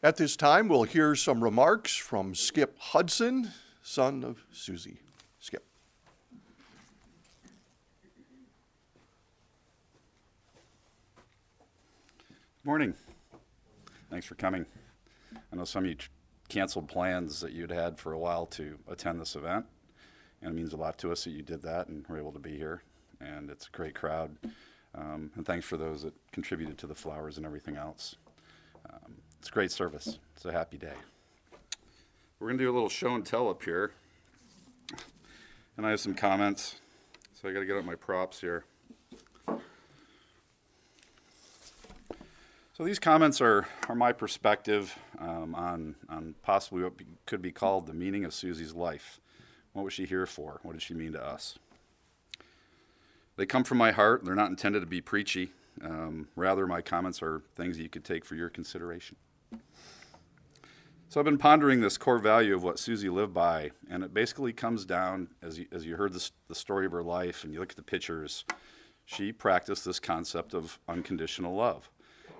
At this time, we'll hear some remarks from Skip Hudson, son of Suzie. Skip. Morning. Thanks for coming. I know some of you canceled plans that you'd had for a while to attend this event, and it means a lot to us that you did that and were able to be here. And it's a great crowd. And thanks for those that contributed to the flowers and everything else. It's a great service. It's a happy day. We're going to do a little show and tell up here. And I have some comments, so I got to get out my props here. So these comments are my perspective on possibly what could be called the meaning of Susie's life. What was she here for? What did she mean to us? They come from my heart. They're not intended to be preachy. Rather, my comments are things that you could take for your consideration. So I've been pondering this core value of what Suzie lived by, and it basically comes down, as you heard the story of her life and you look at the pictures, she practiced this concept of unconditional love.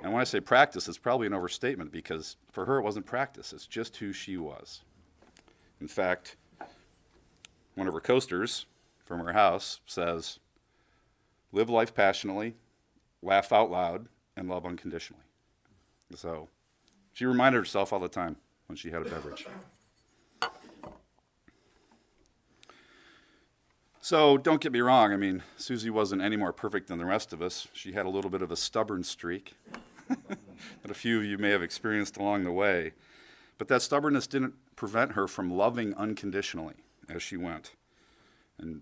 And when I say practice, it's probably an overstatement because for her it wasn't practice, it's just who she was. In fact, one of her coasters from her house says, "Live life passionately, laugh out loud, and love unconditionally." So she reminded herself all the time when she had a beverage. So don't get me wrong, I mean, Suzie wasn't any more perfect than the rest of us. She had a little bit of a stubborn streak that a few of you may have experienced along the way. But that stubbornness didn't prevent her from loving unconditionally as she went. And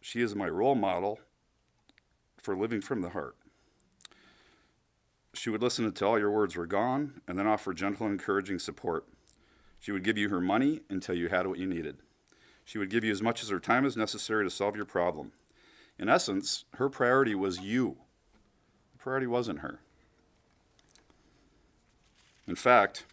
she is my role model for living from the heart. She would listen until all your words were gone and then offer gentle and encouraging support. She would give you her money until you had what you needed. She would give you as much as her time as necessary to solve your problem. In essence, her priority was you. The priority wasn't her. In fact,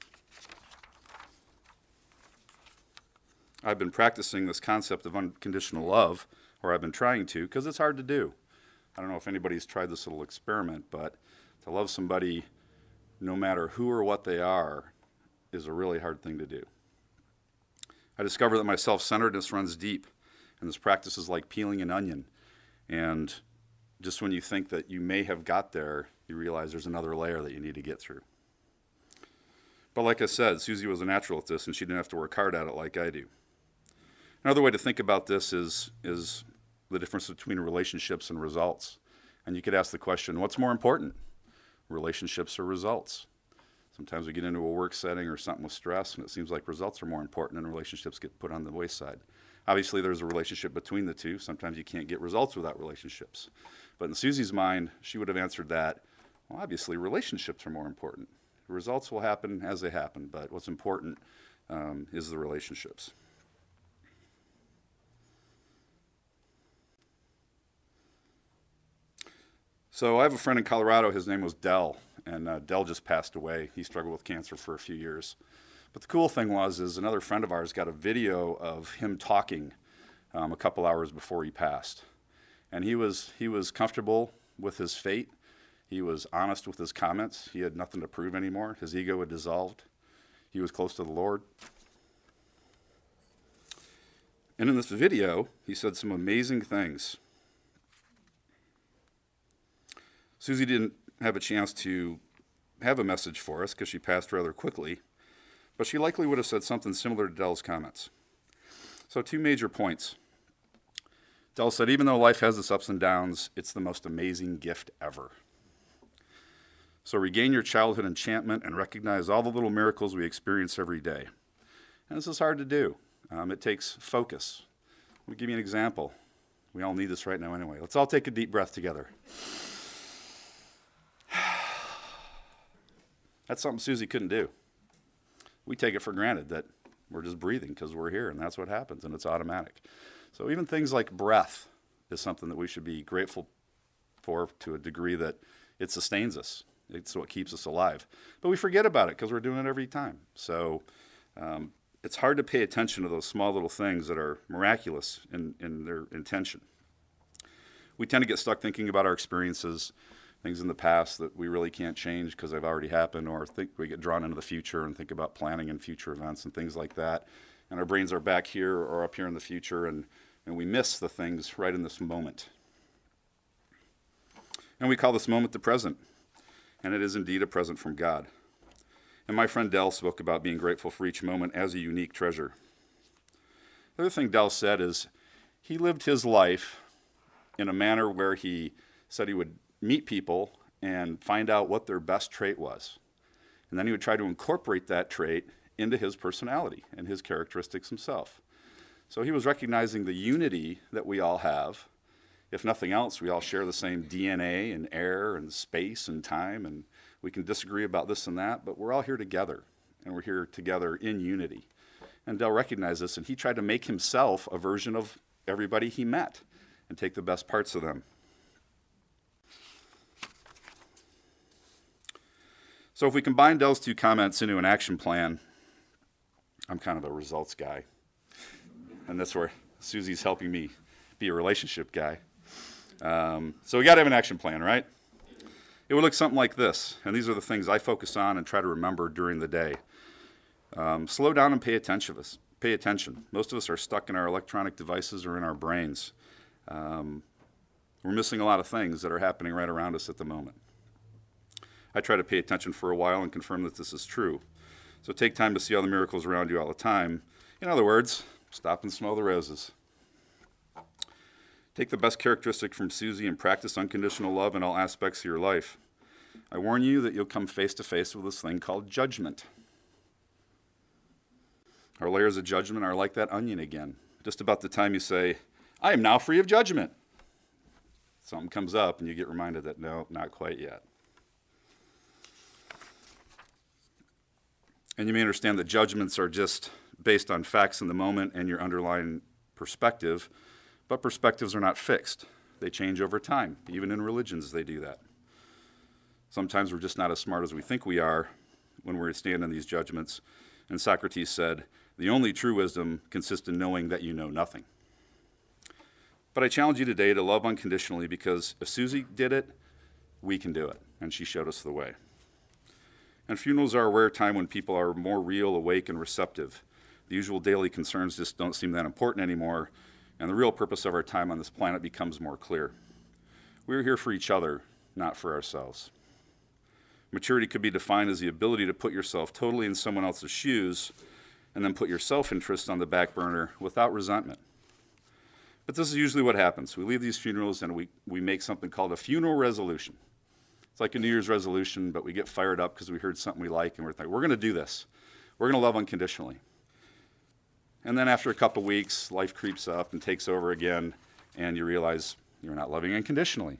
I've been practicing this concept of unconditional love, or I've been trying to, because it's hard to do. I don't know if anybody's tried this little experiment, but to love somebody no matter who or what they are is a really hard thing to do. I discovered that my self-centeredness runs deep, and this practice is like peeling an onion. And just when you think that you may have got there, you realize there's another layer that you need to get through. But like I said, Suzie was a natural at this, and she didn't have to work hard at it like I do. Another way to think about this is the difference between relationships and results. And you could ask the question, what's more important, relationships or results? Sometimes we get into a work setting or something with stress, and it seems like results are more important and relationships get put on the wayside. Obviously, there's a relationship between the two. Sometimes you can't get results without relationships. But in Susie's mind, she would have answered that, well, obviously, relationships are more important. The results will happen as they happen, but what's important is the relationships. So I have a friend in Colorado. His name was Dell, and Dell just passed away. He struggled with cancer for a few years. But the cool thing is another friend of ours got a video of him talking a couple hours before he passed. And he was comfortable with his fate. He was honest with his comments. He had nothing to prove anymore. His ego had dissolved. He was close to the Lord. And in this video, he said some amazing things. Suzie didn't have a chance to have a message for us because she passed rather quickly, but she likely would have said something similar to Dell's comments. So 2 major points. Dell said, even though life has its ups and downs, it's the most amazing gift ever. So regain your childhood enchantment and recognize all the little miracles we experience every day. And this is hard to do. It takes focus. Let me give you an example. We all need this right now anyway. Let's all take a deep breath together. That's something Suzie couldn't do. We take it for granted that we're just breathing because we're here, and that's what happens, and it's automatic. So even things like breath is something that we should be grateful for to a degree that it sustains us. It's what keeps us alive. But we forget about it because we're doing it every time. So It's hard to pay attention to those small little things that are miraculous in their intention. We tend to get stuck thinking about our experiences, things in the past that we really can't change because they've already happened, or think we get drawn into the future and think about planning and future events and things like that. And our brains are back here or up here in the future, and we miss the things right in this moment. And we call this moment the present, and it is indeed a present from God. And my friend Dell spoke about being grateful for each moment as a unique treasure. The other thing Dell said is he lived his life in a manner where he said he would meet people and find out what their best trait was. And then he would try to incorporate that trait into his personality and his characteristics himself. So he was recognizing the unity that we all have. If nothing else, we all share the same DNA and air and space and time, and we can disagree about this and that, but we're all here together, and we're here together in unity. And Dell recognized this, and he tried to make himself a version of everybody he met and take the best parts of them. So if we combine Dell's two comments into an action plan, I'm kind of a results guy. And that's where Susie's helping me be a relationship guy. So we got to have an action plan, right? It would look something like this. And these are the things I focus on and try to remember during the day. Slow down and pay attention. Most of us are stuck in our electronic devices or in our brains. We're missing a lot of things that are happening right around us at the moment. I try to pay attention for a while and confirm that this is true. So take time to see all the miracles around you all the time. In other words, stop and smell the roses. Take the best characteristic from Suzie and practice unconditional love in all aspects of your life. I warn you that you'll come face to face with this thing called judgment. Our layers of judgment are like that onion again. Just about the time you say, I am now free of judgment, something comes up and you get reminded that no, not quite yet. And you may understand that judgments are just based on facts in the moment and your underlying perspective, but perspectives are not fixed. They change over time. Even in religions, they do that. Sometimes we're just not as smart as we think we are when we stand in these judgments. And Socrates said, the only true wisdom consists in knowing that you know nothing. But I challenge you today to love unconditionally, because if Suzie did it, we can do it. And she showed us the way. And funerals are a rare time when people are more real, awake, and receptive. The usual daily concerns just don't seem that important anymore, and the real purpose of our time on this planet becomes more clear. We're here for each other, not for ourselves. Maturity could be defined as the ability to put yourself totally in someone else's shoes and then put your self-interest on the back burner without resentment. But this is usually what happens. We leave these funerals and we make something called a funeral resolution. It's like a New Year's resolution, but we get fired up because we heard something we like, and we're thinking, we're going to do this. We're going to love unconditionally. And then after a couple weeks, life creeps up and takes over again, and you realize you're not loving unconditionally.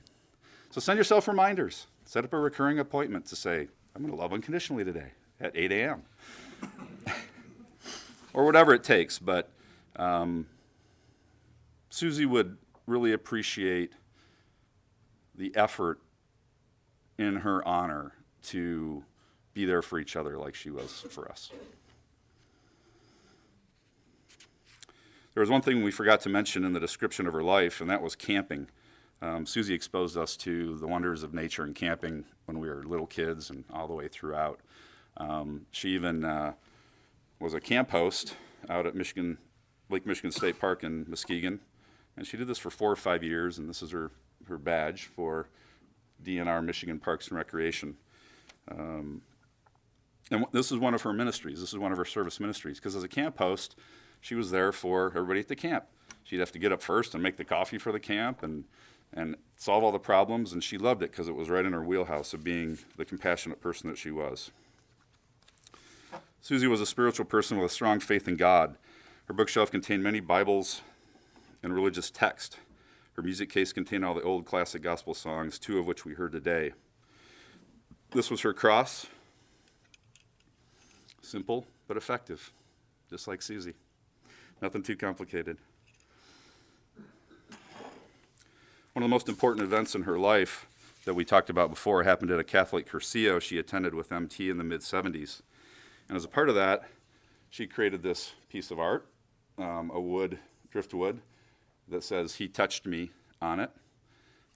So send yourself reminders. Set up a recurring appointment to say, I'm going to love unconditionally today at 8 a.m. or whatever it takes. But Suzie would really appreciate the effort in her honor to be there for each other like she was for us. There was one thing we forgot to mention in the description of her life, and that was camping. Suzie exposed us to the wonders of nature and camping when we were little kids and all the way throughout. She even was a camp host out at Lake Michigan State Park in Muskegon, and she did this for 4 or 5 years, and this is her badge for DNR, Michigan Parks and Recreation. And this is one of her ministries. This is one of her service ministries, because as a camp host, she was there for everybody at the camp. She'd have to get up first and make the coffee for the camp and solve all the problems, and she loved it because it was right in her wheelhouse of being the compassionate person that she was. Suzie was a spiritual person with a strong faith in God. Her bookshelf contained many Bibles and religious texts. Her music case contained all the old classic gospel songs, 2 of which we heard today. This was her cross. Simple but effective, just like Suzie. Nothing too complicated. One of the most important events in her life that we talked about before happened at a Catholic Cursillo she attended with MT in the mid-'70s. And as a part of that, she created this piece of art, driftwood, that says, "He touched me" on it.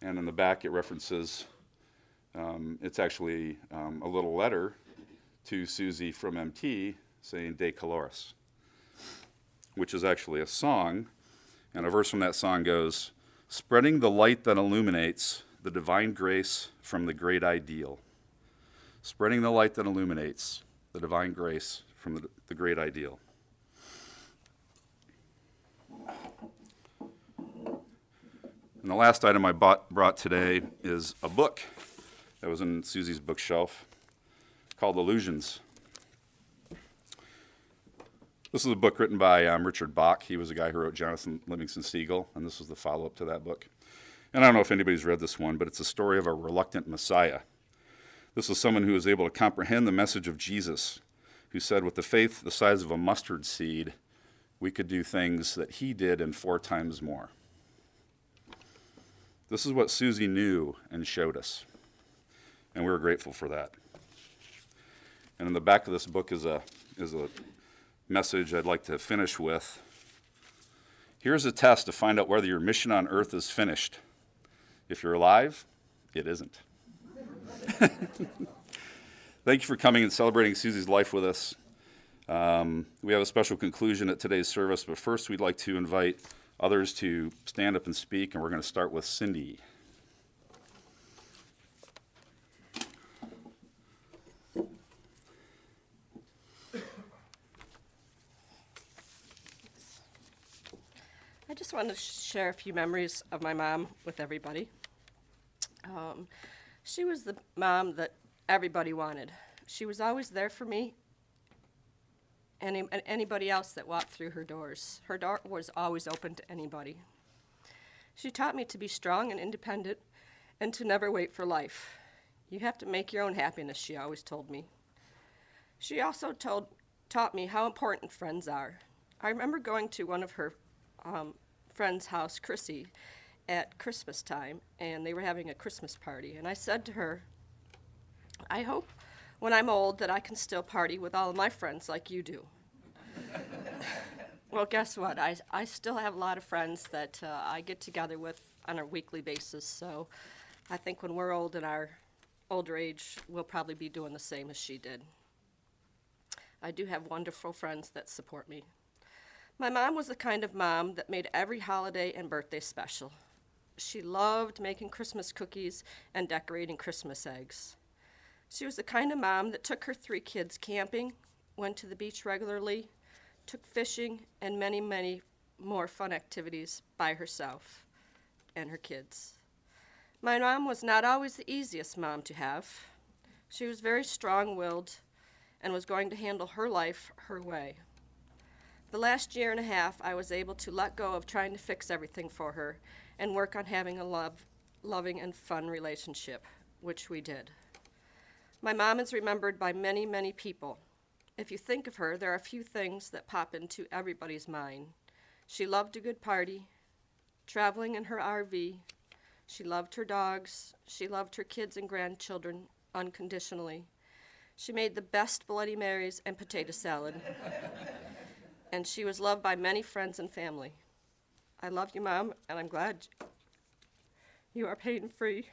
And in the back it references, it's actually a little letter to Suzie from MT saying De Caloris, which is actually a song. And a verse from that song goes, "Spreading the light that illuminates the divine grace from the great ideal." Spreading the light that illuminates the divine grace from the great ideal. And the last item I brought today is a book that was in Susie's bookshelf called Illusions. This is a book written by Richard Bach. He was a guy who wrote Jonathan Livingston Seagull, and this was the follow-up to that book. And I don't know if anybody's read this one, but it's a story of a reluctant Messiah. This was someone who was able to comprehend the message of Jesus, who said, with the faith the size of a mustard seed, we could do things that he did and 4 times more. This is what Suzie knew and showed us, and we were grateful for that. And in the back of this book is a message I'd like to finish with. Here's a test to find out whether your mission on earth is finished. If you're alive, it isn't. Thank you for coming and celebrating Susie's life with us. We have a special conclusion at today's service, but first we'd like to invite others to stand up and speak, and we're going to start with Cindy. I just want to share a few memories of my mom with everybody. She was the mom that everybody wanted. She was always there for me and anybody else that walked through her doors. Her door was always open to anybody. She taught me to be strong and independent and to never wait for life. You have to make your own happiness, she always told me. She also taught me how important friends are. I remember going to one of her friend's house, Chrissy, at Christmas time, and they were having a Christmas party. And I said to her, I hope when I'm old that I can still party with all of my friends like you do. Well, guess what? I still have a lot of friends that I get together with on a weekly basis, so I think when we're old in our older age, we'll probably be doing the same as she did. I do have wonderful friends that support me. My mom was the kind of mom that made every holiday and birthday special. She loved making Christmas cookies and decorating Christmas eggs. She was the kind of mom that took her 3 kids camping, went to the beach regularly, took fishing, and many, many more fun activities by herself and her kids. My mom was not always the easiest mom to have. She was very strong-willed and was going to handle her life her way. The last year and a half, I was able to let go of trying to fix everything for her and work on having a loving and fun relationship, which we did. My mom is remembered by many, many people. If you think of her, there are a few things that pop into everybody's mind. She loved a good party, traveling in her RV. She loved her dogs. She loved her kids and grandchildren unconditionally. She made the best Bloody Marys and potato salad. And she was loved by many friends and family. I love you, Mom, and I'm glad you are pain-free.